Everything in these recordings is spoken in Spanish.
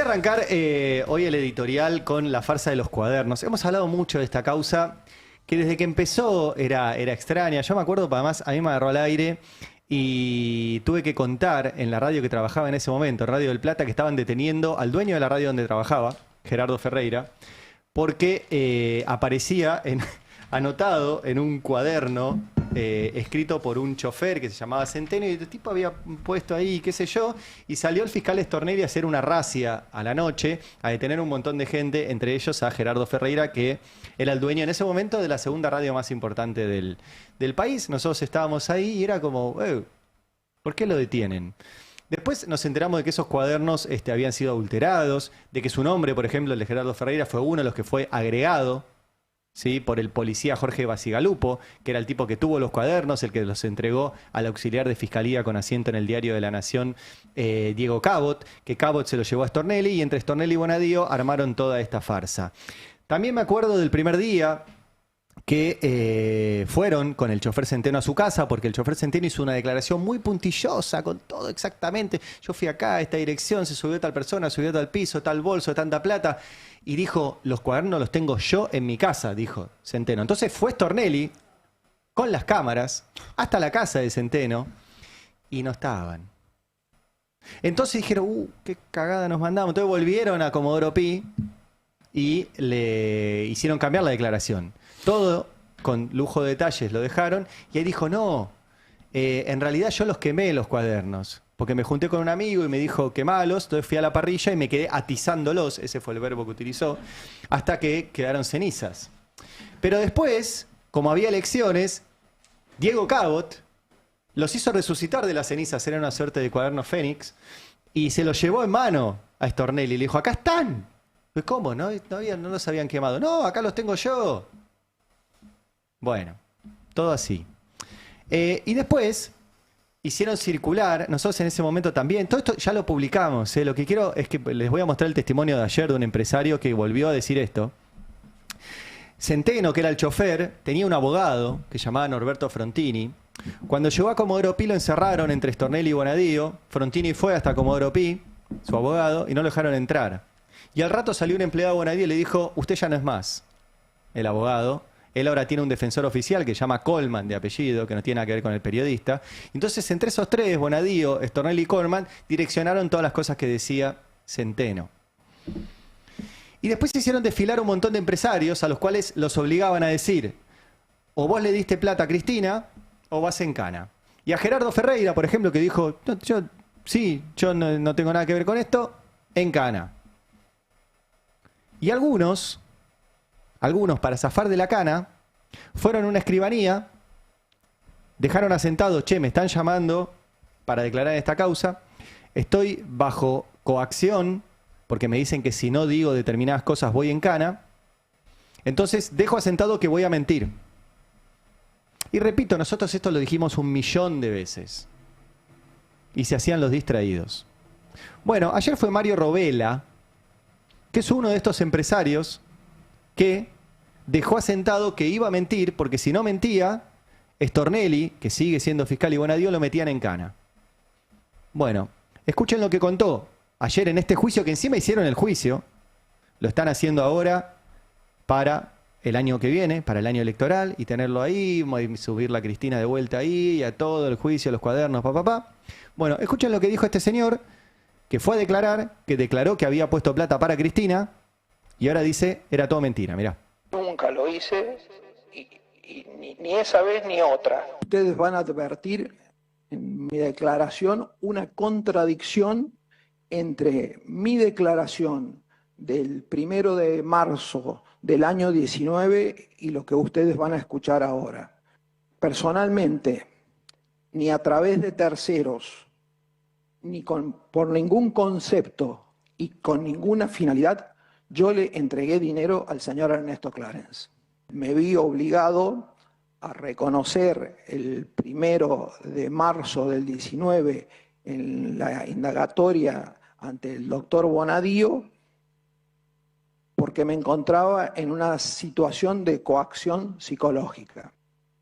arrancar hoy el editorial con la farsa de los cuadernos. Hemos hablado mucho de esta causa que desde que empezó era extraña. Yo me acuerdo, además, a mí me agarró al aire y tuve que contar en la radio que trabajaba en ese momento, Radio del Plata, que estaban deteniendo al dueño de la radio donde trabajaba, Gerardo Ferreira, porque aparecía anotado en un cuaderno escrito por un chofer que se llamaba Centeno, y el tipo había puesto ahí, qué sé yo, y salió el fiscal Stornelli a hacer una razzia a la noche, a detener un montón de gente, entre ellos a Gerardo Ferreira, que era el dueño en ese momento de la segunda radio más importante del país. Nosotros estábamos ahí y era como, ¿por qué lo detienen? Después nos enteramos de que esos cuadernos habían sido adulterados, de que su nombre, por ejemplo, el de Gerardo Ferreira, fue uno de los que fue agregado, ¿sí?, por el policía Jorge Basigalupo, que era el tipo que tuvo los cuadernos, el que los entregó al auxiliar de fiscalía con asiento en el Diario de la Nación, Diego Cabot, que Cabot se lo llevó a Stornelli, y entre Stornelli y Bonadío armaron toda esta farsa. También me acuerdo del primer día que fueron con el chofer Centeno a su casa, porque el chofer Centeno hizo una declaración muy puntillosa, con todo exactamente. Yo fui acá, a esta dirección, se subió tal persona, subió tal piso, tal bolso, tanta plata. Y dijo, los cuadernos los tengo yo en mi casa, dijo Centeno. Entonces fue Stornelli con las cámaras hasta la casa de Centeno y no estaban. Entonces dijeron, qué cagada nos mandamos. Entonces volvieron a Comodoro Pi y le hicieron cambiar la declaración. Todo con lujo de detalles lo dejaron y ahí dijo, no, en realidad yo los quemé los cuadernos, porque me junté con un amigo y me dijo quemalos, entonces fui a la parrilla y me quedé atizándolos, ese fue el verbo que utilizó, hasta que quedaron cenizas. Pero después, como había elecciones, Diego Cabot los hizo resucitar de las cenizas, era una suerte de cuaderno fénix, y se los llevó en mano a Stornelli y le dijo, acá están. Pues, ¿cómo? ¿No los habían quemado? No, acá los tengo yo. Bueno, todo así. Y después hicieron circular, nosotros en ese momento también, todo esto ya lo publicamos, lo que quiero es que les voy a mostrar el testimonio de ayer de un empresario que volvió a decir esto. Centeno, que era el chofer, tenía un abogado que llamaba Norberto Frontini. Cuando llegó a Comodoro Pi lo encerraron entre Stornelli y Bonadío. Frontini fue hasta Comodoro Pi, su abogado, y no lo dejaron entrar. Y al rato salió un empleado de Bonadío y le dijo, usted ya no es más el abogado. Él ahora tiene un defensor oficial que se llama Coleman, de apellido, que no tiene nada que ver con el periodista. Entonces, entre esos tres, Bonadío, Stornelli y Coleman, direccionaron todas las cosas que decía Centeno. Y después se hicieron desfilar un montón de empresarios a los cuales los obligaban a decir, o vos le diste plata a Cristina, o vas en cana. Y a Gerardo Ferreira, por ejemplo, que dijo, yo no tengo nada que ver con esto, en cana. Y algunos, para zafar de la cana, fueron a una escribanía, dejaron asentado, me están llamando para declarar esta causa, estoy bajo coacción, porque me dicen que si no digo determinadas cosas voy en cana, entonces dejo asentado que voy a mentir. Y repito, nosotros esto lo dijimos 1.000.000 de veces, y se hacían los distraídos. Bueno, ayer fue Mario Robela, que es uno de estos empresarios que dejó asentado que iba a mentir, porque si no mentía, Stornelli, que sigue siendo fiscal y Bonadío, lo metían en cana. Bueno, escuchen lo que contó ayer en este juicio, que encima hicieron el juicio, lo están haciendo ahora para el año que viene, para el año electoral, y tenerlo ahí, subir a Cristina de vuelta ahí, a todo el juicio, los cuadernos, Bueno, escuchen lo que dijo este señor, que fue a declarar, que declaró que había puesto plata para Cristina, y ahora dice, era todo mentira, mirá. Nunca lo hice, y ni esa vez ni otra. Ustedes van a advertir en mi declaración una contradicción entre mi declaración del 1 de marzo del año 19 y lo que ustedes van a escuchar ahora. Personalmente, ni a través de terceros, ni por ningún concepto y con ninguna finalidad, yo le entregué dinero al señor Ernesto Clarence. Me vi obligado a reconocer el 1 de marzo del 19 en la indagatoria ante el doctor Bonadío, porque me encontraba en una situación de coacción psicológica,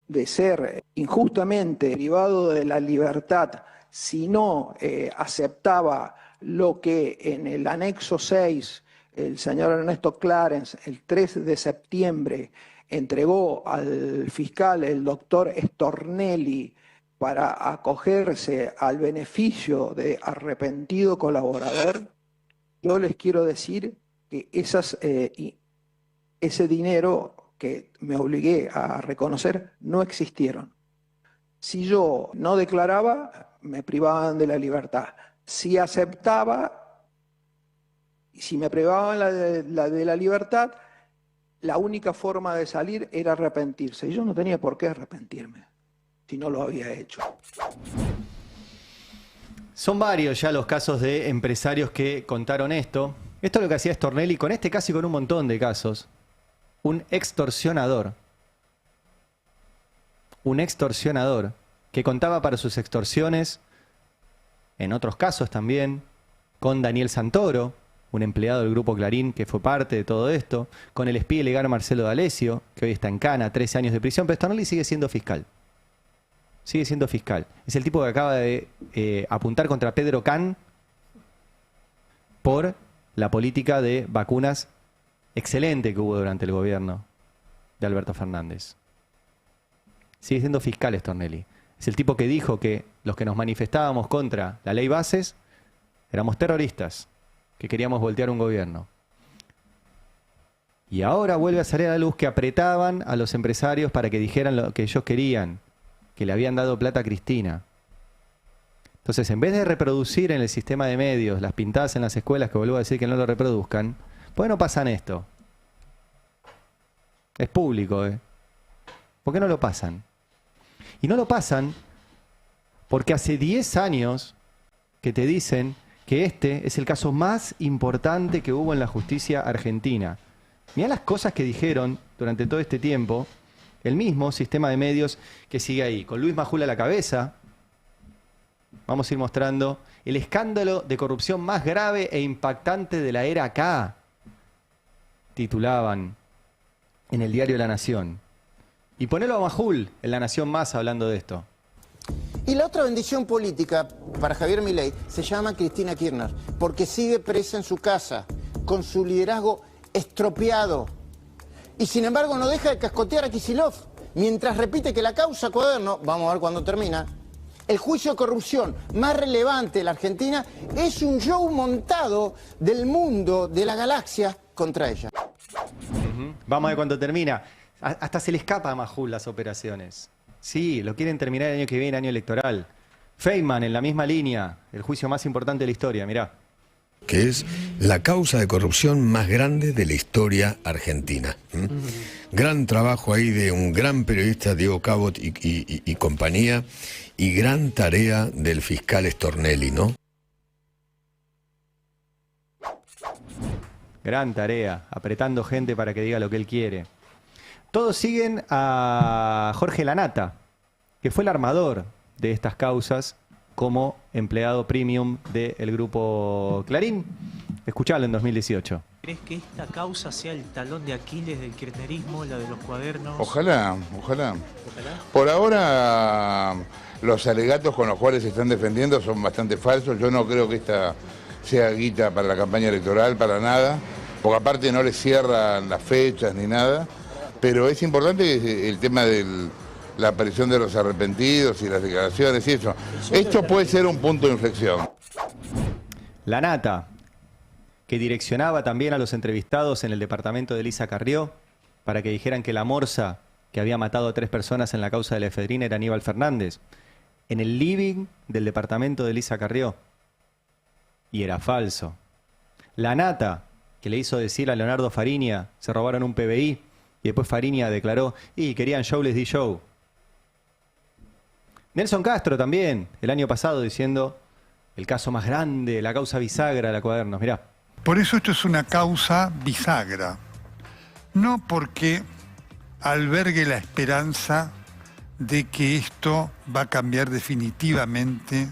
de ser injustamente privado de la libertad si no aceptaba lo que en el anexo 6 el señor Ernesto Clarence el 3 de septiembre entregó al fiscal, el doctor Stornelli, para acogerse al beneficio de arrepentido colaborador, yo les quiero decir que ese dinero que me obligué a reconocer no existieron. Si yo no declaraba, me privaban de la libertad. Si aceptaba, si me privaban de la libertad, la única forma de salir era arrepentirse. Y yo no tenía por qué arrepentirme si no lo había hecho. Son varios ya los casos de empresarios que contaron esto. Esto es lo que hacía Stornelli con este caso y con un montón de casos. Un extorsionador. Un extorsionador que contaba para sus extorsiones, en otros casos también, con Daniel Santoro, un empleado del Grupo Clarín que fue parte de todo esto, con el espía ilegal Marcelo D'Alessio, que hoy está en cana, 13 años de prisión, pero Stornelli sigue siendo fiscal. Sigue siendo fiscal. Es el tipo que acaba de apuntar contra Pedro Can por la política de vacunas excelente que hubo durante el gobierno de Alberto Fernández. Sigue siendo fiscal Stornelli. Es el tipo que dijo que los que nos manifestábamos contra la ley Bases éramos terroristas, que queríamos voltear un gobierno. Y ahora vuelve a salir a la luz que apretaban a los empresarios para que dijeran lo que ellos querían, que le habían dado plata a Cristina. Entonces, en vez de reproducir en el sistema de medios las pintadas en las escuelas, que vuelvo a decir que no lo reproduzcan, ¿por qué no pasan esto? Es público, ¿eh? ¿Por qué no lo pasan? Y no lo pasan porque hace 10 años que te dicen que este es el caso más importante que hubo en la justicia argentina. Mirá las cosas que dijeron durante todo este tiempo el mismo sistema de medios que sigue ahí. Con Luis Majul a la cabeza, vamos a ir mostrando el escándalo de corrupción más grave e impactante de la era K, titulaban en el diario La Nación. Y ponelo a Majul en La Nación Más hablando de esto. Y la otra bendición política para Javier Milei se llama Cristina Kirchner, porque sigue presa en su casa, con su liderazgo estropeado. Y sin embargo no deja de cascotear a Kicillof, mientras repite que la causa Cuaderno, vamos a ver cuándo termina, el juicio de corrupción más relevante de la Argentina, es un show montado del mundo, de la galaxia, contra ella. Vamos a ver cuándo termina. Hasta se le escapa a Majul las operaciones. Sí, lo quieren terminar el año que viene, año electoral. Feynman en la misma línea, el juicio más importante de la historia, mirá. Que es la causa de corrupción más grande de la historia argentina. Gran trabajo ahí de un gran periodista, Diego Cabot y compañía, y gran tarea del fiscal Stornelli, ¿no? Gran tarea, apretando gente para que diga lo que él quiere. Todos siguen a Jorge Lanata, que fue el armador de estas causas como empleado premium del Grupo Clarín. Escuchalo en 2018. ¿Crees que esta causa sea el talón de Aquiles del kirchnerismo, la de los cuadernos? Ojalá, ojalá. Por ahora, los alegatos con los cuales se están defendiendo son bastante falsos. Yo no creo que esta sea guita para la campaña electoral, para nada, porque aparte no le cierran las fechas ni nada. Pero es importante el tema de la aparición de los arrepentidos y las declaraciones y eso. Esto puede ser un punto de inflexión. Lanata, que direccionaba también a los entrevistados en el departamento de Elisa Carrió para que dijeran que la morsa que había matado a 3 personas en la causa de la efedrina era Aníbal Fernández, en el living del departamento de Elisa Carrió. Y era falso. Lanata, que le hizo decir a Leonardo Fariña, se robaron un PBI, y después Fariña declaró, y querían show, les di show. Nelson Castro también, el año pasado, diciendo, el caso más grande, la causa bisagra de la Cuadernos, mirá. Por eso esto es una causa bisagra. No porque albergue la esperanza de que esto va a cambiar definitivamente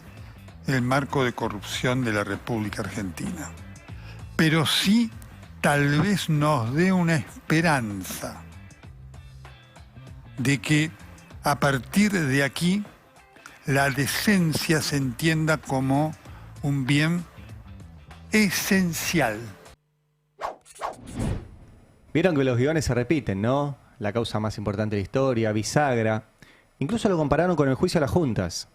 el marco de corrupción de la República Argentina. Pero sí tal vez nos dé una esperanza de que a partir de aquí la decencia se entienda como un bien esencial. Vieron que los guiones se repiten, ¿no? La causa más importante de la historia, bisagra. Incluso lo compararon con el juicio a las juntas.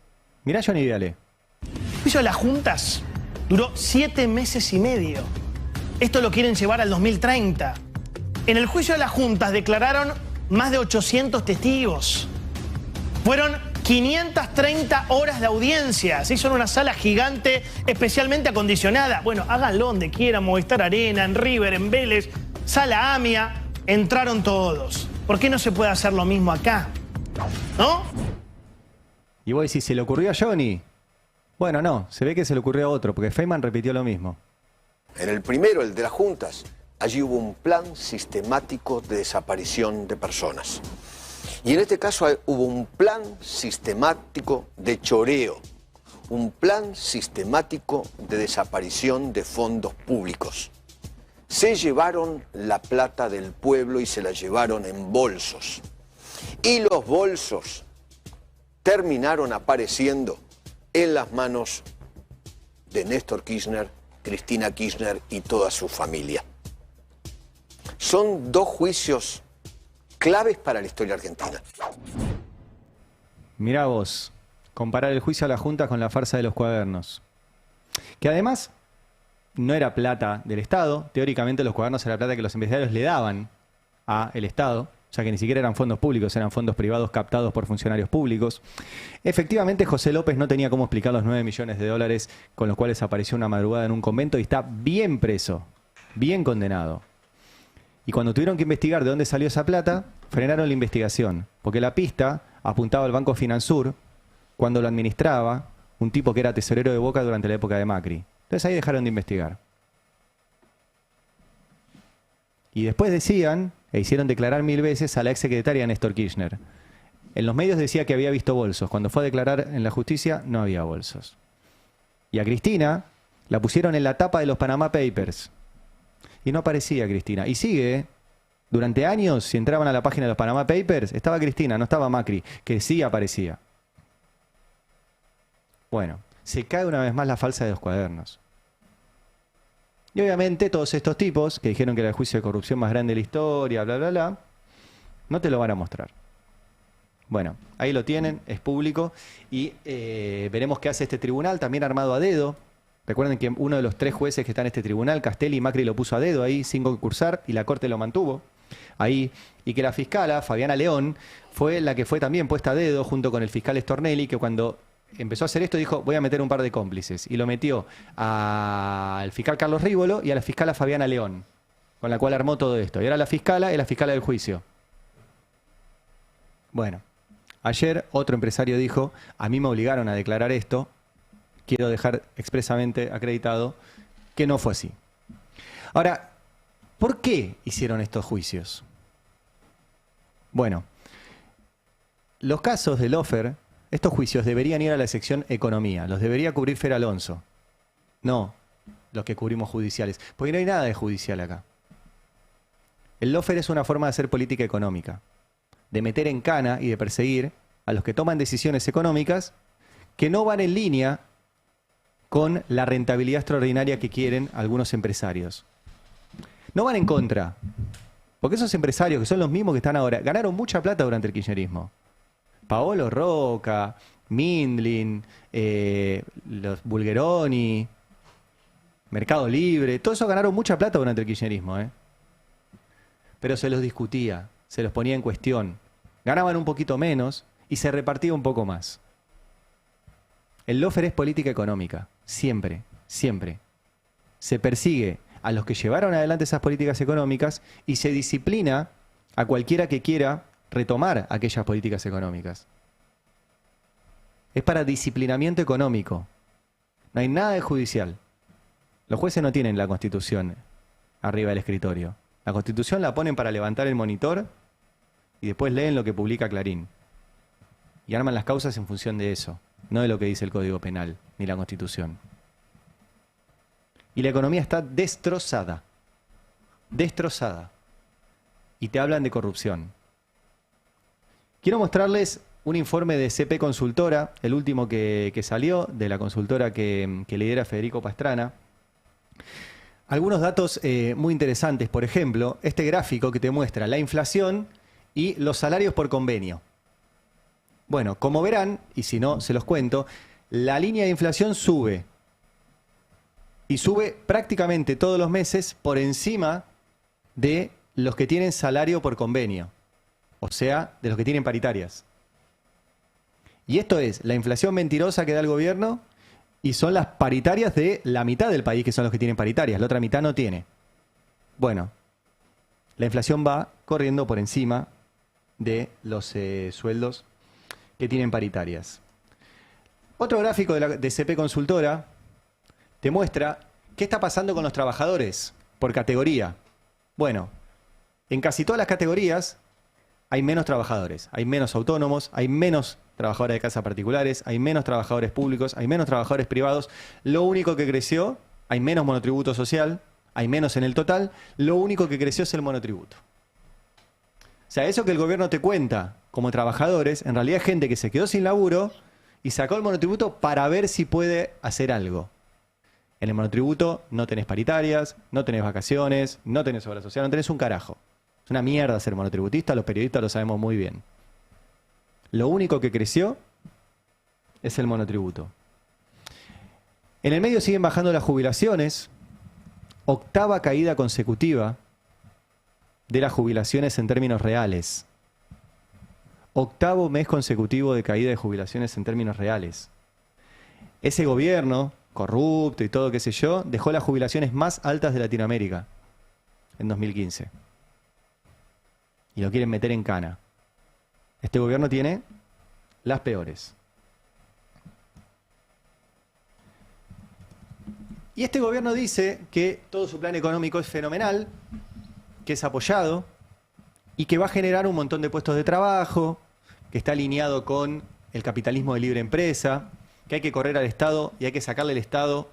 Mirá, Johnny Viale. El juicio a las juntas duró 7 meses y medio. Esto lo quieren llevar al 2030. En el juicio a las juntas declararon más de 800 testigos. Fueron 530 horas de audiencia. Se hizo en una sala gigante especialmente acondicionada. Bueno, háganlo donde quieran, Movistar Arena, en River, en Vélez, Sala Amia. Entraron todos. ¿Por qué no se puede hacer lo mismo acá? ¿No? Y vos decís, ¿se le ocurrió a Johnny? Bueno, no, se ve que se le ocurrió a otro, porque Feynman repitió lo mismo. En el primero, el de las juntas, allí hubo un plan sistemático de desaparición de personas. Y en este caso hubo un plan sistemático de choreo, un plan sistemático de desaparición de fondos públicos. Se llevaron la plata del pueblo y se la llevaron en bolsos. Y los bolsos terminaron apareciendo en las manos de Néstor Kirchner, Cristina Kirchner y toda su familia. Son 2 juicios claves para la historia argentina. Mirá vos, comparar el juicio a la Junta con la farsa de los cuadernos. Que además no era plata del Estado, teóricamente los cuadernos era plata que los investigadores le daban al Estado, o sea que ni siquiera eran fondos públicos, eran fondos privados captados por funcionarios públicos. Efectivamente, José López no tenía cómo explicar los 9 millones de dólares con los cuales apareció una madrugada en un convento y está bien preso, bien condenado. Y cuando tuvieron que investigar de dónde salió esa plata, frenaron la investigación, porque la pista apuntaba al Banco Finansur cuando lo administraba un tipo que era tesorero de Boca durante la época de Macri. Entonces ahí dejaron de investigar. Y después decían, e hicieron declarar 1000 veces a la exsecretaria Néstor Kirchner. En los medios decía que había visto bolsos. Cuando fue a declarar en la justicia, no había bolsos. Y a Cristina la pusieron en la tapa de los Panama Papers. Y no aparecía Cristina. Y sigue, durante años, si entraban a la página de los Panama Papers, estaba Cristina, no estaba Macri, que sí aparecía. Bueno, se cae una vez más la falsa de los cuadernos. Y obviamente todos estos tipos, que dijeron que era el juicio de corrupción más grande de la historia, bla, bla, bla, no te lo van a mostrar. Bueno, ahí lo tienen, es público, y veremos qué hace este tribunal, también armado a dedo. Recuerden que uno de los 3 jueces que está en este tribunal, Castelli y Macri, lo puso a dedo ahí, sin concursar, y la Corte lo mantuvo ahí. Y que la fiscala, Fabiana León, fue la que fue también puesta a dedo junto con el fiscal Stornelli, que cuando empezó a hacer esto dijo, voy a meter un par de cómplices. Y lo metió al fiscal Carlos Rívolo y a la fiscala Fabiana León, con la cual armó todo esto. Y ahora la fiscala es la fiscala del juicio. Bueno, ayer otro empresario dijo, a mí me obligaron a declarar esto, quiero dejar expresamente acreditado que no fue así. Ahora, ¿por qué hicieron estos juicios? Bueno, los casos de Lofer, estos juicios deberían ir a la sección Economía, los debería cubrir Fer Alonso, no los que cubrimos judiciales, porque no hay nada de judicial acá. El Lofer es una forma de hacer política económica, de meter en cana y de perseguir a los que toman decisiones económicas que no van en línea con la rentabilidad extraordinaria que quieren algunos empresarios. No van en contra, porque esos empresarios, que son los mismos que están ahora, ganaron mucha plata durante el kirchnerismo. Paolo Roca, Mindlin, los Bulgeroni, Mercado Libre, todos esos ganaron mucha plata durante el kirchnerismo, pero se los discutía, se los ponía en cuestión. Ganaban un poquito menos y se repartía un poco más. El Lofer es política económica, siempre, siempre. Se persigue a los que llevaron adelante esas políticas económicas y se disciplina a cualquiera que quiera retomar aquellas políticas económicas. Es para disciplinamiento económico. No hay nada de judicial. Los jueces no tienen la Constitución arriba del escritorio. La Constitución la ponen para levantar el monitor y después leen lo que publica Clarín. Y arman las causas en función de eso, no de lo que dice el Código Penal ni la Constitución. Y la economía está destrozada. Destrozada. Y te hablan de corrupción. Quiero mostrarles un informe de CP Consultora, el último que salió, de la consultora que lidera Federico Pastrana, Algunos datos muy interesantes, por ejemplo, este gráfico que te muestra la inflación y los salarios por convenio. Bueno, como verán, y si no, se los cuento, la línea de inflación sube. Y sube prácticamente todos los meses por encima de los que tienen salario por convenio. O sea, de los que tienen paritarias. Y esto es la inflación mentirosa que da el gobierno y son las paritarias de la mitad del país que son los que tienen paritarias. La otra mitad no tiene. Bueno, la inflación va corriendo por encima de los sueldos que tienen paritarias. Otro gráfico de CP Consultora te muestra qué está pasando con los trabajadores por categoría. Bueno, en casi todas las categorías hay menos trabajadores, hay menos autónomos, hay menos trabajadores de casas particulares, hay menos trabajadores públicos, hay menos trabajadores privados. Lo único que creció, hay menos monotributo social, hay menos en el total, lo único que creció es el monotributo. O sea, eso que el gobierno te cuenta como trabajadores, en realidad es gente que se quedó sin laburo y sacó el monotributo para ver si puede hacer algo. En el monotributo no tenés paritarias, no tenés vacaciones, no tenés obra social, no tenés un carajo. Es una mierda ser monotributista, los periodistas lo sabemos muy bien. Lo único que creció es el monotributo. En el medio siguen bajando las jubilaciones, 8ª caída consecutiva de las jubilaciones en términos reales. 8º mes consecutivo de caída de jubilaciones en términos reales. Ese gobierno corrupto y todo, qué sé yo, dejó las jubilaciones más altas de Latinoamérica en 2015. Y lo quieren meter en cana. Este gobierno tiene las peores. Y este gobierno dice que todo su plan económico es fenomenal, que es apoyado y que va a generar un montón de puestos de trabajo, que está alineado con el capitalismo de libre empresa, que hay que correr al Estado y hay que sacarle el Estado,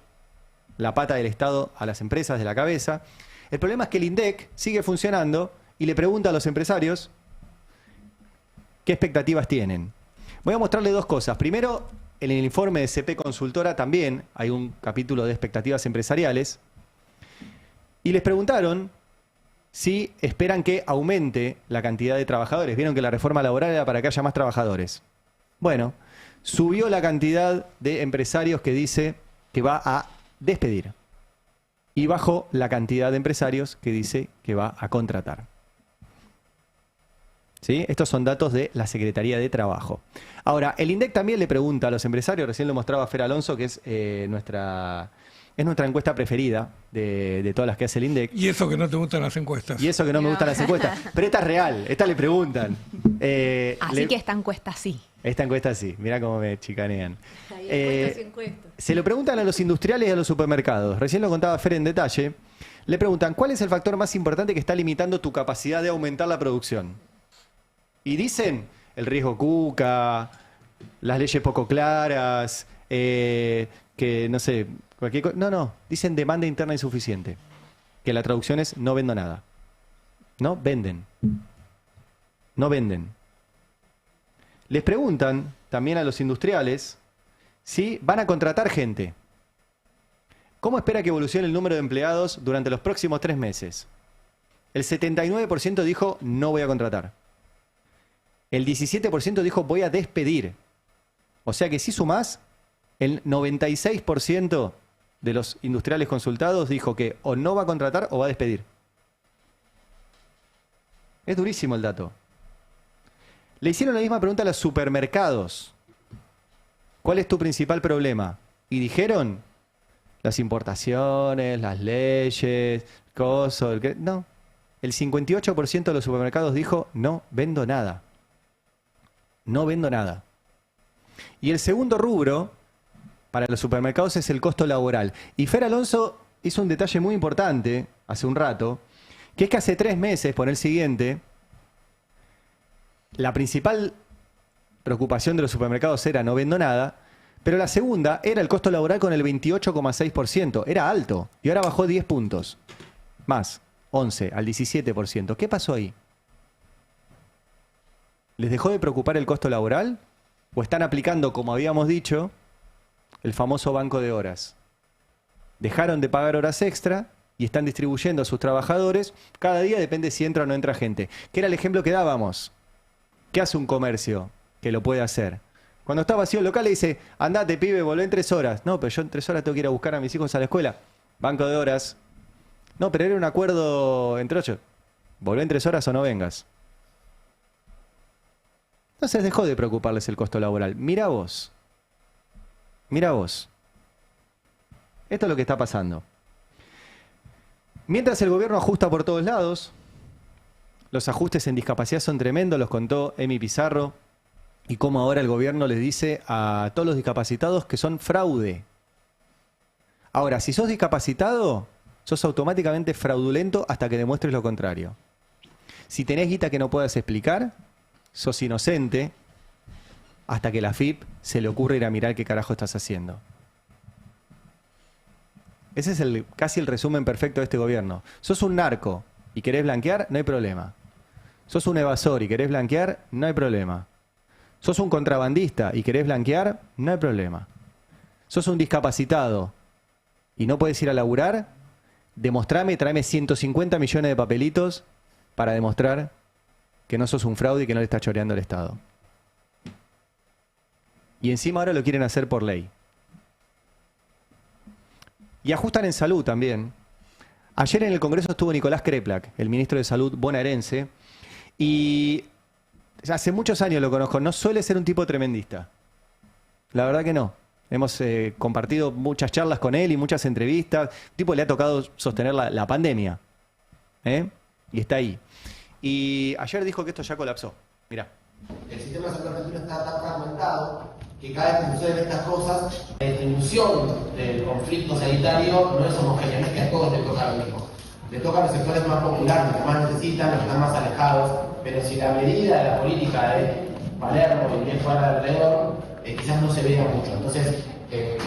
la pata del Estado a las empresas de la cabeza. El problema es que el INDEC sigue funcionando y le pregunta a los empresarios qué expectativas tienen. Voy a mostrarle dos cosas. Primero, en el informe de CP Consultora también hay un capítulo de expectativas empresariales. Y les preguntaron si esperan que aumente la cantidad de trabajadores. Vieron que la reforma laboral era para que haya más trabajadores. Bueno, subió la cantidad de empresarios que dice que va a despedir. Y bajó la cantidad de empresarios que dice que va a contratar. ¿Sí? Estos son datos de la Secretaría de Trabajo. Ahora, el INDEC también le pregunta a los empresarios, recién lo mostraba Fer Alonso, que es nuestra encuesta preferida de todas las que hace el INDEC. Y eso que no te gustan las encuestas. Y eso que no me gustan las encuestas. Pero esta es real, esta le preguntan. Así que esta encuesta sí. Esta encuesta sí, mirá cómo me chicanean. Se lo preguntan a los industriales y a los supermercados. Recién lo contaba Fer en detalle. Le preguntan, ¿cuál es el factor más importante que está limitando tu capacidad de aumentar la producción? Y dicen, el riesgo Cuca, las leyes poco claras, que no sé, cualquier cosa. No, dicen demanda interna insuficiente. Que la traducción es no vendo nada. No venden. No venden. Les preguntan también a los industriales si van a contratar gente. ¿Cómo espera que evolucione el número de empleados durante los próximos 3 meses? El 79% dijo no voy a contratar. El 17% dijo voy a despedir. O sea que si sumás, el 96% de los industriales consultados dijo que o no va a contratar o va a despedir. Es durísimo el dato. Le hicieron la misma pregunta a los supermercados. ¿Cuál es tu principal problema? Y dijeron, las importaciones, las leyes, cosas. No. El 58% de los supermercados dijo, no vendo nada. No vendo nada. Y el segundo rubro para los supermercados es el costo laboral. Y Fer Alonso hizo un detalle muy importante hace un rato, que es que hace 3 meses, por el siguiente, la principal preocupación de los supermercados era no vendo nada, pero la segunda era el costo laboral con el 28,6%. Era alto y ahora bajó 10 puntos. Más, 11 al 17%. ¿Qué pasó ahí? ¿Les dejó de preocupar el costo laboral? ¿O están aplicando, como habíamos dicho, el famoso banco de horas? Dejaron de pagar horas extra y están distribuyendo a sus trabajadores. Cada día depende si entra o no entra gente. Que era el ejemplo que dábamos. ¿Qué hace un comercio que lo puede hacer? Cuando está vacío el local le dice, andate pibe, volvé en 3 horas. No, pero yo en 3 horas tengo que ir a buscar a mis hijos a la escuela. Banco de horas. No, pero era un acuerdo entre 8. Volvé en 3 horas o no vengas. Entonces dejó de preocuparles el costo laboral. Mira vos. Mira vos. Esto es lo que está pasando. Mientras el gobierno ajusta por todos lados, los ajustes en discapacidad son tremendos, los contó Emi Pizarro, y cómo ahora el gobierno les dice a todos los discapacitados que son fraude. Ahora, si sos discapacitado, sos automáticamente fraudulento hasta que demuestres lo contrario. Si tenés guita que no puedas explicar, sos inocente hasta que la AFIP se le ocurre ir a mirar qué carajo estás haciendo. Ese es casi el resumen perfecto de este gobierno. Sos un narco y querés blanquear, no hay problema. Sos un evasor y querés blanquear, no hay problema. Sos un contrabandista y querés blanquear, no hay problema. Sos un discapacitado y no puedes ir a laburar, demostrame, tráeme 150 millones de papelitos para demostrar que no sos un fraude y que no le estás choreando al Estado. Y encima ahora lo quieren hacer por ley. Y ajustan en salud también. Ayer en el Congreso estuvo Nicolás Kreplak, el ministro de Salud bonaerense, y hace muchos años lo conozco, no suele ser un tipo tremendista. La verdad que no. Hemos compartido muchas charlas con él y muchas entrevistas. Un tipo le ha tocado sostener la pandemia. Y está ahí. Y ayer dijo que esto ya colapsó. Mirá. El sistema de salud argentino está tan fragmentado que cada vez que suceden estas cosas, la distribución del conflicto sanitario no es homogénea, no es que a todos les toca lo mismo. Le toca a los sectores más populares, los que más necesitan, los que están más alejados, pero si la medida de la política de Palermo y bien fuera alrededor, quizás no se vea mucho. Entonces,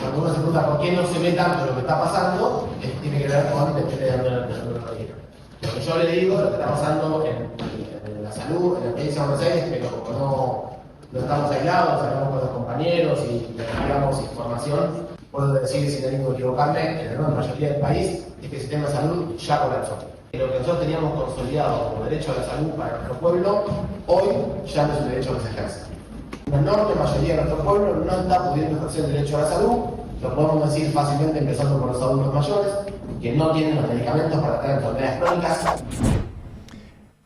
cuando uno se pregunta por qué no se ve tanto lo que está pasando, tiene que ver con depende de dónde lo diga. Lo que yo le digo, lo que está pasando en la salud, en la provincia de Buenos Aires, pero como no estamos aislados, hablamos con los compañeros y damos información, puedo decir, sin ánimo de equivocarme, que en la enorme mayoría del país es que el sistema de salud ya colapsó. Lo que nosotros teníamos consolidado como derecho a la salud para nuestro pueblo, hoy ya no es un derecho que se ejerce. La enorme mayoría de nuestro pueblo no está pudiendo ejercer el derecho a la salud, lo podemos decir fácilmente empezando por los adultos mayores, que no tienen los medicamentos para tratar enfermedades crónicas.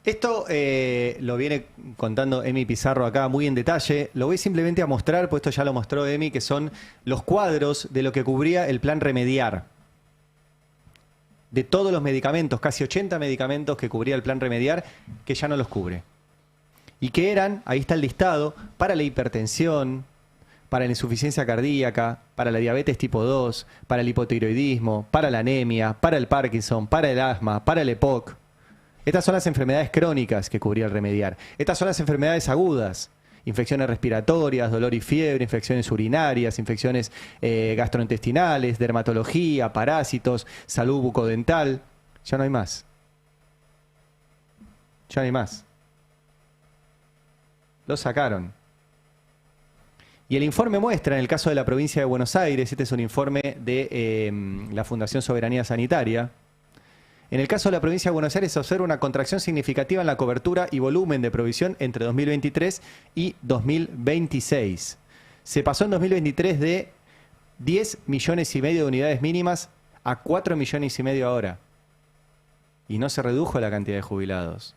Esto lo viene contando Emi Pizarro acá muy en detalle. Lo voy simplemente a mostrar, pues esto ya lo mostró Emi, que son los cuadros de lo que cubría el plan Remediar. De todos los medicamentos, casi 80 medicamentos que cubría el plan Remediar, que ya no los cubre. Y que eran, ahí está el listado, para la hipertensión, para la insuficiencia cardíaca, para la diabetes tipo 2, para el hipotiroidismo, para la anemia, para el Parkinson, para el asma, para el EPOC. Estas son las enfermedades crónicas que cubría el Remediar. Estas son las enfermedades agudas. Infecciones respiratorias, dolor y fiebre, infecciones urinarias, infecciones gastrointestinales, dermatología, parásitos, salud bucodental. Ya no hay más. Ya no hay más. Lo sacaron. Y el informe muestra, en el caso de la provincia de Buenos Aires, este es un informe de la Fundación Soberanía Sanitaria. En el caso de la provincia de Buenos Aires se observa una contracción significativa en la cobertura y volumen de provisión entre 2023 y 2026. Se pasó en 2023 de 10 millones y medio de unidades mínimas a 4 millones y medio ahora. Y no se redujo la cantidad de jubilados,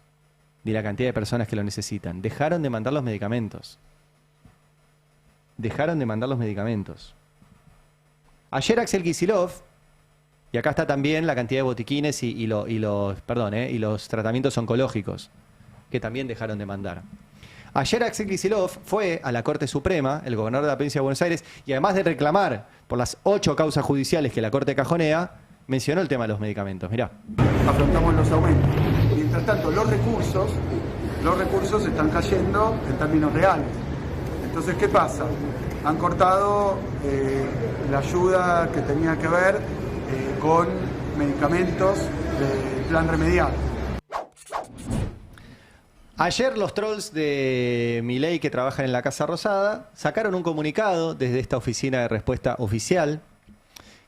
ni la cantidad de personas que lo necesitan. Dejaron de mandar los medicamentos. Dejaron de mandar los medicamentos. Ayer Axel Kicillof, y acá está también la cantidad de botiquines y los tratamientos oncológicos, que también dejaron de mandar. Ayer Axel Kicillof fue a la Corte Suprema, el gobernador de la provincia de Buenos Aires, y además de reclamar por las 8 causas judiciales que la Corte cajonea, mencionó el tema de los medicamentos. Mirá. Afrontamos los aumentos. Mientras tanto, los recursos están cayendo en términos reales. Entonces, ¿qué pasa? Han cortado la ayuda que tenía que ver con medicamentos del plan Remediar. Ayer los trolls de Milei que trabajan en la Casa Rosada sacaron un comunicado desde esta oficina de respuesta oficial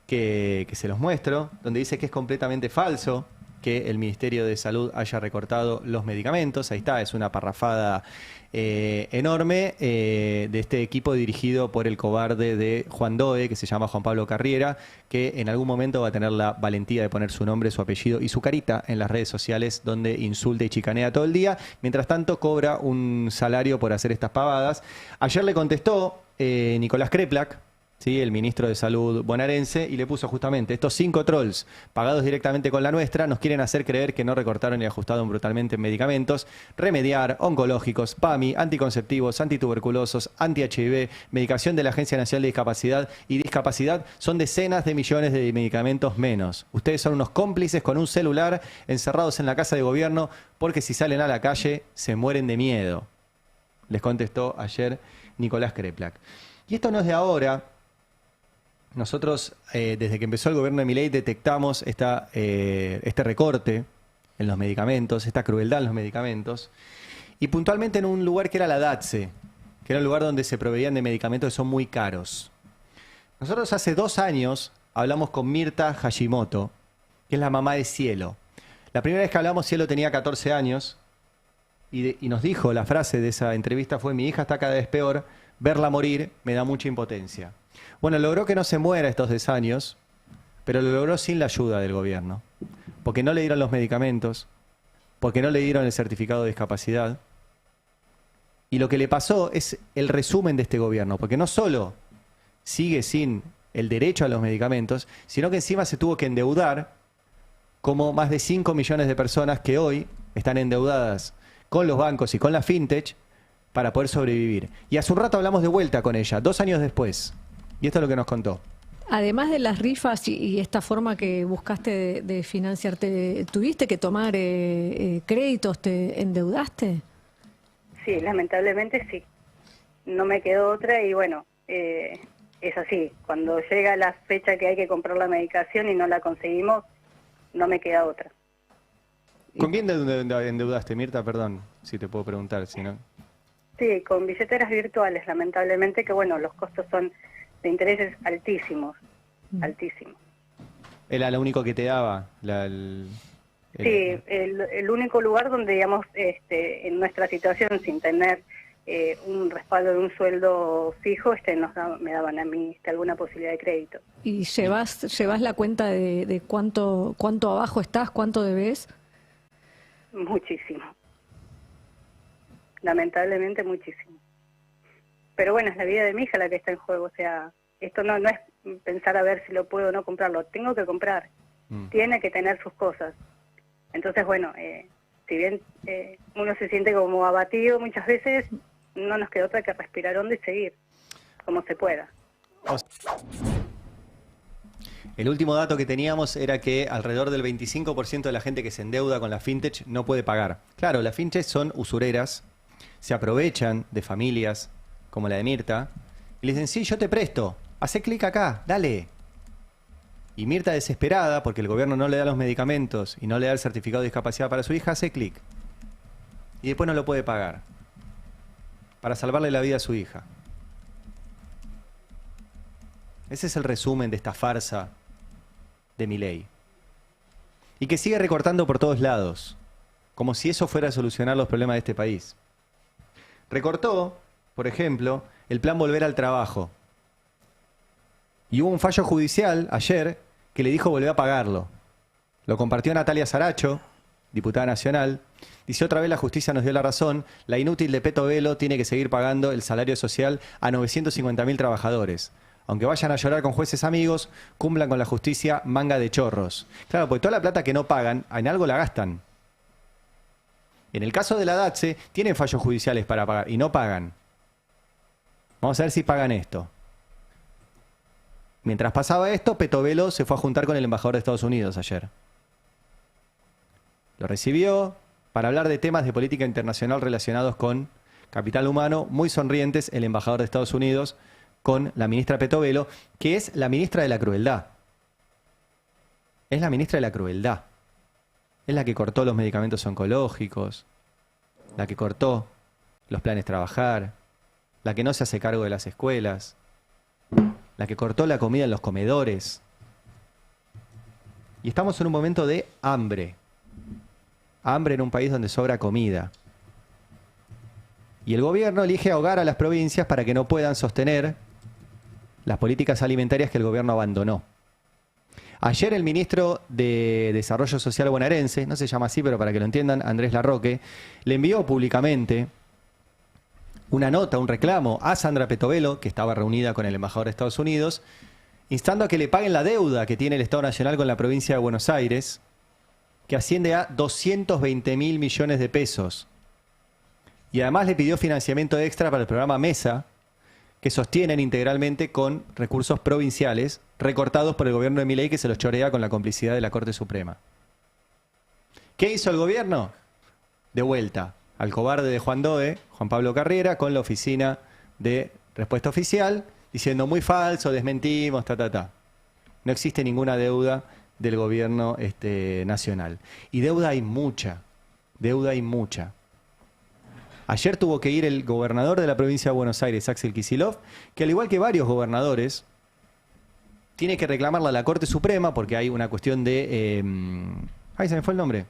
que se los muestro, donde dice que es completamente falso que el Ministerio de Salud haya recortado los medicamentos. Ahí está, es una parrafada enorme de este equipo dirigido por el cobarde de Juan Doe, que se llama Juan Pablo Carriera, que en algún momento va a tener la valentía de poner su nombre, su apellido y su carita en las redes sociales, donde insulta y chicanea todo el día. Mientras tanto, cobra un salario por hacer estas pavadas. Ayer le contestó Nicolás Kreplak, ¿sí?, el ministro de Salud bonaerense, y le puso justamente: estos 5 trolls pagados directamente con la nuestra nos quieren hacer creer que no recortaron y ajustaron brutalmente en medicamentos, remediar, oncológicos, PAMI, anticonceptivos, antituberculosos, anti-HIV, medicación de la Agencia Nacional de Discapacidad y discapacidad. Son decenas de millones de medicamentos menos. Ustedes son unos cómplices con un celular encerrados en la casa de gobierno porque si salen a la calle se mueren de miedo. Les contestó ayer Nicolás Kreplak. Y esto no es de ahora. Nosotros, desde que empezó el gobierno de Milei, detectamos este recorte en los medicamentos, esta crueldad en los medicamentos, y puntualmente en un lugar que era la DATSE, que era un lugar donde se proveían de medicamentos que son muy caros. Nosotros hace 2 años hablamos con Mirta Hashimoto, que es la mamá de Cielo. La primera vez que hablamos, Cielo tenía 14 años, y nos dijo, la frase de esa entrevista fue: mi hija está cada vez peor, verla morir me da mucha impotencia. Bueno, logró que no se muera estos 10 años, pero lo logró sin la ayuda del gobierno, porque no le dieron los medicamentos, porque no le dieron el certificado de discapacidad. Y lo que le pasó es el resumen de este gobierno, porque no solo sigue sin el derecho a los medicamentos, sino que encima se tuvo que endeudar, como más de 5 millones de personas que hoy están endeudadas con los bancos y con la fintech para poder sobrevivir. Y hace un rato hablamos de vuelta con ella, 2 años después. Y esto es lo que nos contó. Además de las rifas y esta forma que buscaste de financiarte, ¿tuviste que tomar créditos? ¿Te endeudaste? Sí, lamentablemente sí. No me quedó otra y bueno, es así. Cuando llega la fecha que hay que comprar la medicación y no la conseguimos, no me queda otra. ¿Con quién endeudaste, Mirta? Perdón, si te puedo preguntar, si no. Sí, con billeteras virtuales, lamentablemente, que bueno, los costos son de intereses altísimos, altísimos. ¿Era lo único que te daba? Sí, el único lugar donde, digamos, en nuestra situación, sin tener un respaldo de un sueldo fijo, me daban a mí alguna posibilidad de crédito. ¿Y llevas la cuenta de cuánto abajo estás, cuánto debes? Muchísimo. Lamentablemente muchísimo. Pero bueno, es la vida de mi hija la que está en juego. O sea, esto no es pensar a ver si lo puedo o no comprarlo. Tengo que comprar. Tiene que tener sus cosas. Entonces, bueno, si bien uno se siente como abatido muchas veces, no nos queda otra que respirar hondo y seguir como se pueda. El último dato que teníamos era que alrededor del 25% de la gente que se endeuda con la fintech no puede pagar. Claro, las fintech son usureras, se aprovechan de familias como la de Mirta y le dicen: sí, yo te presto, hacé clic acá, dale. Y Mirta, desesperada porque el gobierno no le da los medicamentos y no le da el certificado de discapacidad para su hija, hace clic. Y después no lo puede pagar para salvarle la vida a su hija. Ese es el resumen de esta farsa de Milei. Y que sigue recortando por todos lados, como si eso fuera a solucionar los problemas de este país. Recortó, por ejemplo, el plan Volver al Trabajo. Y hubo un fallo judicial ayer que le dijo volver a pagarlo. Lo compartió Natalia Saracho, diputada nacional. Dice: otra vez la justicia nos dio la razón, la inútil de Peto Velo tiene que seguir pagando el salario social a 950.000 trabajadores. Aunque vayan a llorar con jueces amigos, cumplan con la justicia, manga de chorros. Claro, porque toda la plata que no pagan, en algo la gastan. En el caso de la DATSE, tienen fallos judiciales para pagar y no pagan. Vamos a ver si pagan esto. Mientras pasaba esto, Peto Velo se fue a juntar con el embajador de Estados Unidos ayer. Lo recibió para hablar de temas de política internacional relacionados con capital humano, muy sonrientes el embajador de Estados Unidos con la ministra Peto Velo, que es la ministra de la crueldad. Es la ministra de la crueldad. Es la que cortó los medicamentos oncológicos, la que cortó los planes Trabajar, la que no se hace cargo de las escuelas, la que cortó la comida en los comedores, Y estamos en un momento de hambre. Hambre en un país donde sobra comida. Y el gobierno elige ahogar a las provincias para que no puedan sostener las políticas alimentarias que el gobierno abandonó. Ayer el ministro de Desarrollo Social bonaerense, no se llama así, pero para que lo entiendan, Andrés Larroque, le envió públicamente una nota, un reclamo a Sandra Petovelo, que estaba reunida con el embajador de Estados Unidos, instando a que le paguen la deuda que tiene el Estado Nacional con la provincia de Buenos Aires, que asciende a 220.000 millones de pesos. Y además le pidió financiamiento extra para el programa MESA, que sostienen integralmente con recursos provinciales recortados por el gobierno de Milei, que se los chorea con la complicidad de la Corte Suprema. ¿Qué hizo el gobierno? De vuelta al cobarde de Juan Doe, Juan Pablo Carriera, con la oficina de respuesta oficial, diciendo muy falso, desmentimos, No existe ninguna deuda del gobierno nacional. Y deuda hay mucha, Ayer tuvo que ir el gobernador de la provincia de Buenos Aires, Axel Kicillof, que al igual que varios gobernadores, tiene que reclamarla a la Corte Suprema porque hay una cuestión de... se me fue el nombre.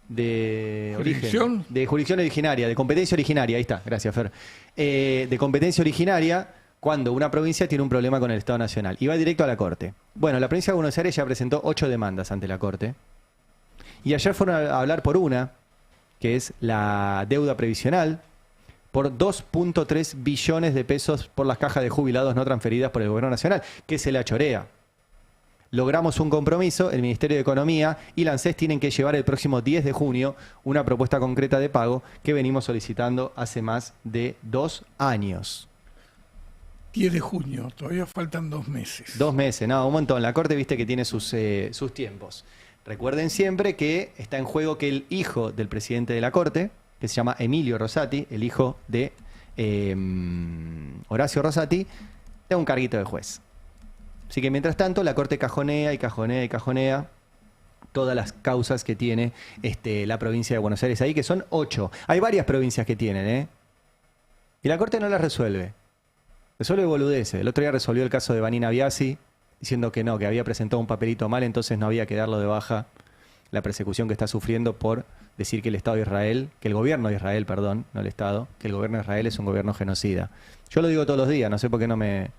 De ¿Jurisdicción? Origen, de jurisdicción originaria, de competencia originaria, ahí está, gracias Fer. De competencia originaria cuando una provincia tiene un problema con el Estado Nacional y va directo a la Corte. Bueno, la provincia de Buenos Aires ya presentó 8 demandas ante la Corte y ayer fueron a hablar por una, que es la deuda previsional, por 2.3 billones de pesos por las cajas de jubilados no transferidas por el gobierno nacional, que se la chorea. Logramos un compromiso, el Ministerio de Economía y la ANSES tienen que llevar el próximo 10 de junio una propuesta concreta de pago que venimos solicitando hace más de 2 años. 10 de junio, todavía faltan 2 meses. 2 meses, no, un montón. La Corte viste que tiene sus tiempos. Recuerden siempre que está en juego que el hijo del presidente de la Corte, que se llama Emilio Rosati, el hijo de Horacio Rosati, da un carguito de juez. Así que mientras tanto la Corte cajonea y cajonea y cajonea todas las causas que tiene la provincia de Buenos Aires ahí, que son 8. Hay varias provincias que tienen, y la Corte no las resuelve. Resuelve boludeces. El otro día resolvió el caso de Vanina Biasi, diciendo que no, que había presentado un papelito mal, entonces no había que darlo de baja la persecución que está sufriendo por decir que el Estado de Israel, que el gobierno de Israel, perdón, no el Estado, que el gobierno de Israel es un gobierno genocida. Yo lo digo todos los días, no sé por qué no me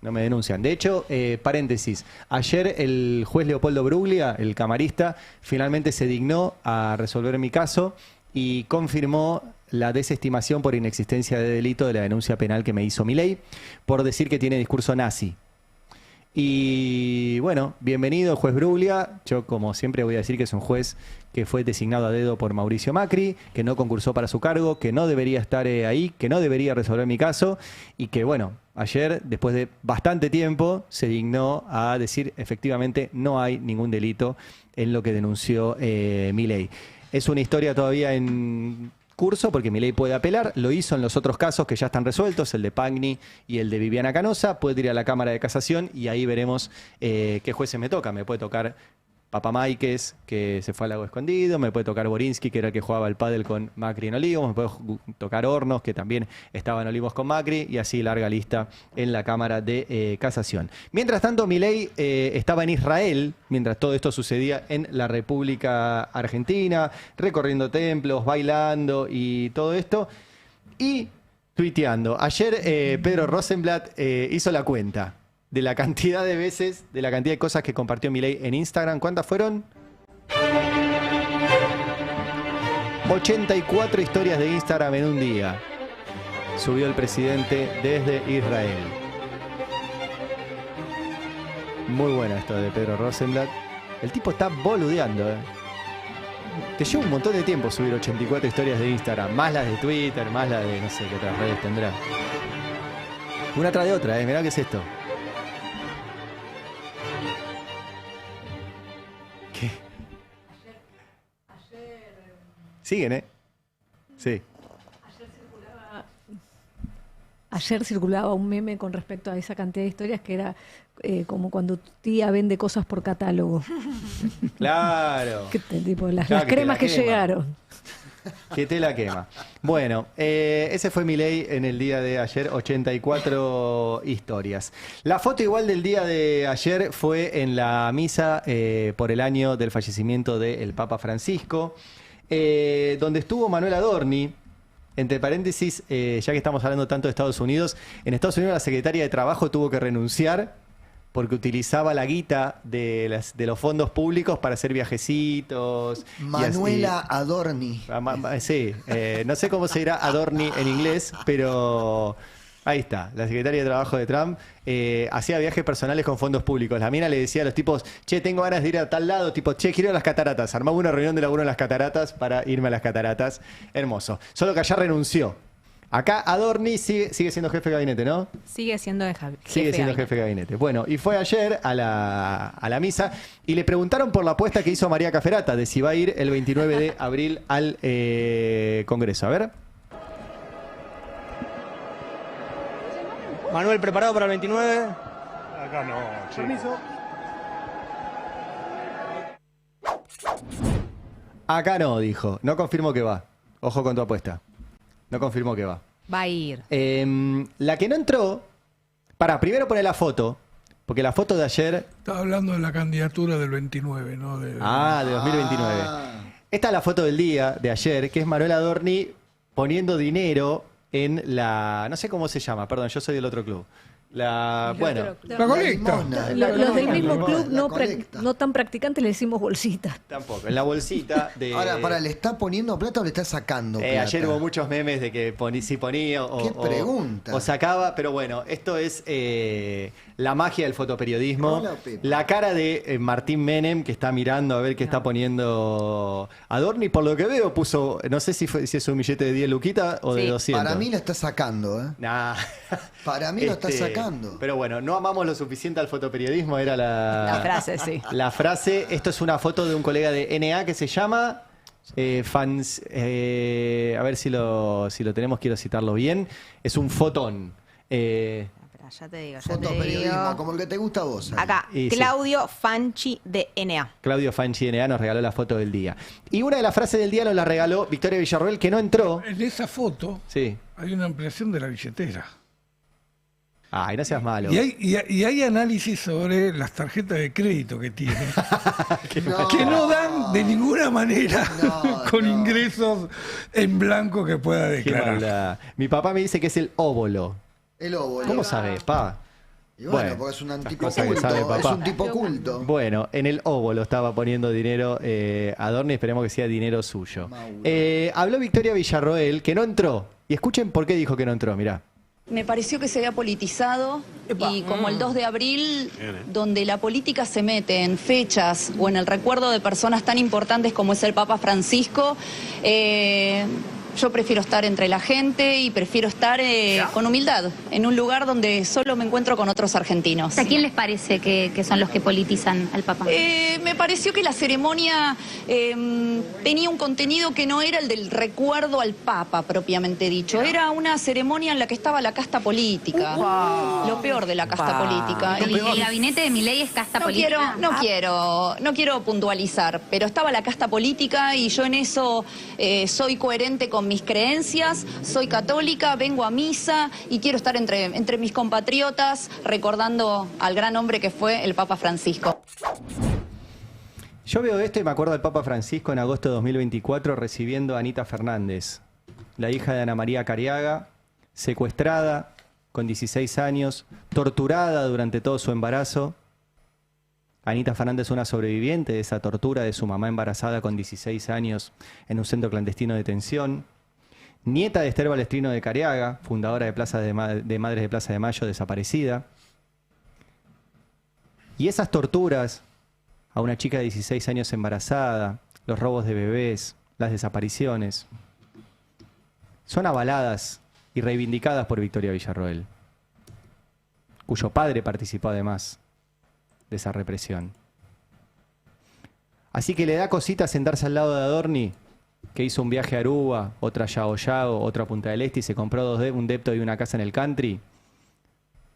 denuncian. De hecho, paréntesis, ayer el juez Leopoldo Bruglia, el camarista, finalmente se dignó a resolver mi caso y confirmó la desestimación por inexistencia de delito de la denuncia penal que me hizo Milei por decir que tiene discurso nazi. Y bueno, bienvenido juez Bruglia. Yo como siempre voy a decir que es un juez que fue designado a dedo por Mauricio Macri, que no concursó para su cargo, que no debería estar ahí, que no debería resolver mi caso y que bueno, ayer después de bastante tiempo se dignó a decir efectivamente no hay ningún delito en lo que denunció Milei. Es una historia todavía en curso porque Milei puede apelar, lo hizo en los otros casos que ya están resueltos, el de Pagni y el de Viviana Canosa, puede ir a la Cámara de Casación y ahí veremos qué jueces me toca. Me puede tocar Papa Máiquez, que se fue al Lago Escondido, me puede tocar Borinsky, que era el que jugaba al pádel con Macri en Olivos, me puede tocar Hornos, que también estaba en Olivos con Macri, y así larga lista en la Cámara de Casación. Mientras tanto, Milei estaba en Israel, mientras todo esto sucedía en la República Argentina, recorriendo templos, bailando y todo esto, y tuiteando. Ayer Pedro Rosenblatt hizo la cuenta de la cantidad de veces, de la cantidad de cosas que compartió Milei en Instagram. ¿Cuántas fueron? 84 historias de Instagram en un día. Subió el presidente desde Israel. Muy bueno esto de Pedro Rosenblatt. El tipo está boludeando, Te lleva un montón de tiempo subir 84 historias de Instagram. Más las de Twitter, más las de no sé qué otras redes tendrá. Una tras de otra, Mirá qué es esto. Siguen, Sí. Ayer circulaba un meme con respecto a esa cantidad de historias que era como cuando tu tía vende cosas por catálogo. Claro. Tipo, las cremas que llegaron. Que te la quema. Bueno, ese fue Milei en el día de ayer, 84 historias. La foto igual del día de ayer fue en la misa por el año del fallecimiento del Papa Francisco, donde estuvo Manuel Adorni. Entre paréntesis, ya que estamos hablando tanto de Estados Unidos, en Estados Unidos la secretaria de Trabajo tuvo que renunciar porque utilizaba la guita de los fondos públicos para hacer viajecitos. Manuela Adorni. Sí, no sé cómo se dirá Adorni en inglés, pero ahí está. La secretaria de Trabajo de Trump hacía viajes personales con fondos públicos. La mina le decía a los tipos, che, tengo ganas de ir a tal lado, tipo, che, quiero ir a las cataratas. Armaba una reunión de laburo en las cataratas para irme a las cataratas. Hermoso. Solo que allá renunció. Acá Adorni sigue siendo jefe de gabinete, ¿no? Sigue siendo jefe Jefe de gabinete. Bueno, y fue ayer a la misa y le preguntaron por la apuesta que hizo María Caferata de si va a ir el 29 de abril al Congreso. A ver. Manuel, ¿preparado para el 29? Acá no. Sí. Permiso. Acá no, dijo. No confirmo que va. Ojo con tu apuesta. No confirmó que va. Va a ir. La que no entró, primero poner la foto, porque la foto de ayer... Estaba hablando de la candidatura del 29, ¿no? De 2029. Esta es la foto del día, de ayer, que es Manuel Adorni poniendo dinero en la... No sé cómo se llama, perdón, yo soy del otro club. La colecta. Los del mismo club no tan practicantes le decimos bolsita. Tampoco, en la bolsita de... Ahora, ¿le está poniendo plata o le está sacando plata? Ayer hubo muchos memes de que si ponía o sacaba, pero bueno, esto es la magia del fotoperiodismo. La cara de Martín Menem, que está mirando a ver qué está poniendo Adorni, por lo que veo puso, no sé si es un billete de 10 luquitas o de 200. Para mí lo está sacando, Nah. Para mí lo está sacando. Pero bueno, no amamos lo suficiente al fotoperiodismo, era la frase, sí. La frase, esto es una foto de un colega de NA que se llama a ver si lo tenemos, quiero citarlo bien. Es un fotón. Ya te digo. Fotoperiodismo, como el que te gusta a vos. Acá, Claudio Fanchi de NA. Claudio Fanchi de NA nos regaló la foto del día. Y una de las frases del día nos la regaló Victoria Villarroel, que no entró. En esa foto hay una ampliación de la billetera. Ay, no seas malo. Y hay análisis sobre las tarjetas de crédito que tiene, que no dan de ninguna manera con ingresos en blanco que pueda declarar. Mi papá me dice que es el óvulo. El óvulo. ¿Cómo sabes, pa? Y bueno, porque es un tipo culto. Es un tipo culto. Bueno, en el óvulo estaba poniendo dinero Adorni, esperemos que sea dinero suyo. Habló Victoria Villarroel, que no entró. Y escuchen por qué dijo que no entró, mirá. Me pareció que se había politizado y como el 2 de abril, donde la política se mete en fechas o en el recuerdo de personas tan importantes como es el Papa Francisco, yo prefiero estar entre la gente y prefiero estar con humildad, en un lugar donde solo me encuentro con otros argentinos. ¿A quién les parece que son los que politizan al Papa? Me pareció que la ceremonia tenía un contenido que no era el del recuerdo al Papa, propiamente dicho. Era una ceremonia en la que estaba la casta política. Lo peor de la casta política. ¿El gabinete de Milei es casta política? No quiero puntualizar, pero estaba la casta política y yo en eso soy coherente con mis creencias, soy católica, vengo a misa y quiero estar entre mis compatriotas recordando al gran hombre que fue el Papa Francisco. Yo veo esto y me acuerdo del Papa Francisco en agosto de 2024 recibiendo a Anita Fernández, la hija de Ana María Cariaga, secuestrada con 16 años, torturada durante todo su embarazo. Anita Fernández, una sobreviviente de esa tortura de su mamá embarazada con 16 años en un centro clandestino de detención. Nieta de Esther Balestrino de Cariaga, fundadora de Madres de Plaza de Mayo, desaparecida. Y esas torturas a una chica de 16 años embarazada, los robos de bebés, las desapariciones, son avaladas y reivindicadas por Victoria Villarroel, cuyo padre participó además de esa represión. Así que le da cosita sentarse al lado de Adorni, que hizo un viaje a Aruba, otra a Yago Yago, otra a Punta del Este y se compró un depto y una casa en el country.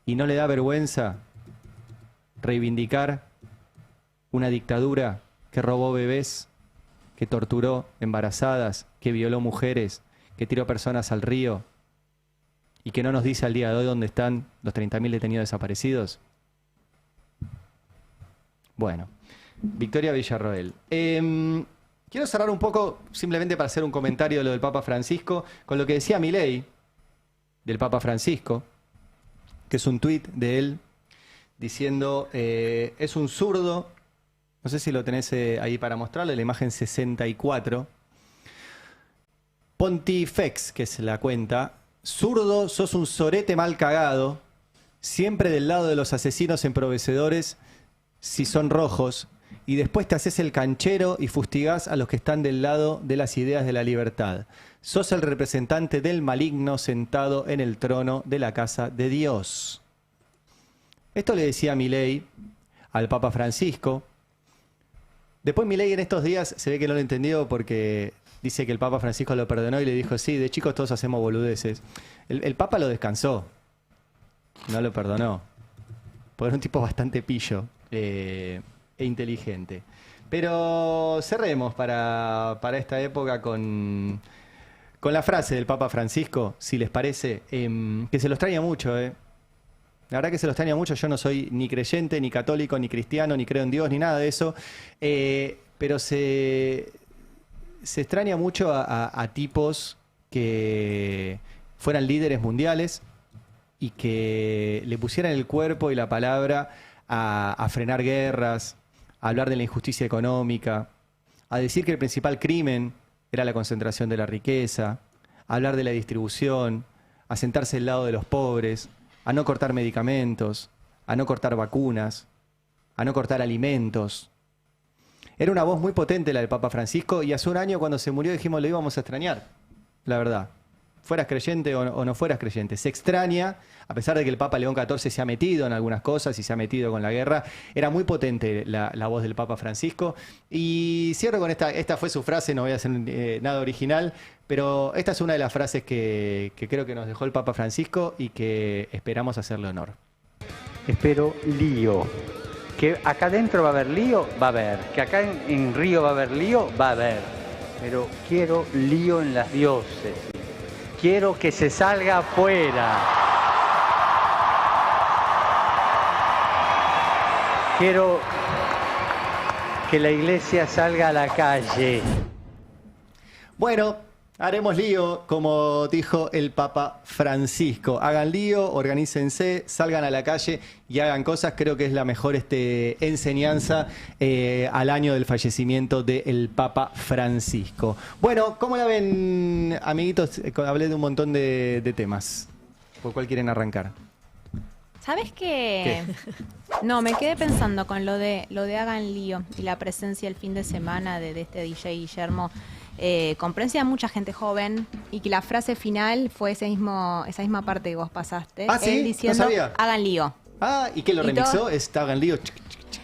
Y no le da vergüenza reivindicar una dictadura que robó bebés que torturó embarazadas, que violó mujeres, que tiró personas al río y que no nos dice al día de hoy dónde están los 30.000 detenidos desaparecidos? Bueno, Victoria Villarroel. Quiero cerrar un poco, simplemente para hacer un comentario de lo del Papa Francisco, con lo que decía Milei, del Papa Francisco, que es un tuit de él, diciendo, es un zurdo, no sé si lo tenés ahí para mostrarle, la imagen 64, Pontifex, que es la cuenta, zurdo, sos un sorete mal cagado, siempre del lado de los asesinos empobrecedores si son rojos, y después te haces el canchero y fustigás a los que están del lado de las ideas de la libertad. Sos el representante del maligno sentado en el trono de la casa de Dios. Esto le decía Milei al Papa Francisco. Después Milei en estos días se ve que no lo entendió porque dice que el Papa Francisco lo perdonó y le dijo, sí, de chicos todos hacemos boludeces. El Papa lo descansó, no lo perdonó. Porque era un tipo bastante pillo e inteligente. Pero cerremos para esta época con la frase del Papa Francisco, si les parece, que se lo extraña mucho, La verdad que se lo extraña mucho. Yo no soy ni creyente, ni católico, ni cristiano, ni creo en Dios, ni nada de eso. Pero se extraña mucho a tipos que fueran líderes mundiales y que le pusieran el cuerpo y la palabra a frenar guerras, a hablar de la injusticia económica, a decir que el principal crimen era la concentración de la riqueza, a hablar de la distribución, a sentarse al lado de los pobres, a no cortar medicamentos, a no cortar vacunas, a no cortar alimentos. Era una voz muy potente la del Papa Francisco y hace un año cuando se murió dijimos lo íbamos a extrañar, la verdad. Fueras creyente o no fueras creyente. Se extraña, a pesar de que el Papa León XIV se ha metido en algunas cosas y se ha metido con la guerra. Era muy potente la voz del Papa Francisco. Y cierro con esta fue su frase, no voy a hacer nada original, pero esta es una de las frases que creo que nos dejó el Papa Francisco y que esperamos hacerle honor. Espero lío. Que acá adentro va a haber lío, va a haber. Que acá en Río va a haber lío, va a haber. Pero quiero lío en las diócesis. Quiero que se salga afuera. Quiero que la iglesia salga a la calle. Bueno, haremos lío, como dijo el Papa Francisco. Hagan lío, organícense, salgan a la calle y hagan cosas. Creo que es la mejor enseñanza al año del fallecimiento del Papa Francisco. Bueno, ¿cómo la ven, amiguitos? Hablé de un montón de temas. ¿Por cuál quieren arrancar? ¿Sabes qué? No, me quedé pensando con lo de Hagan lío y la presencia el fin de semana de este DJ Guillermo. Con presencia de mucha gente joven y que la frase final fue esa misma parte que vos pasaste. Ah, ¿sí? Él diciendo, no sabía. hagan lío. Ah, ¿y qué lo remixó? Hagan lío.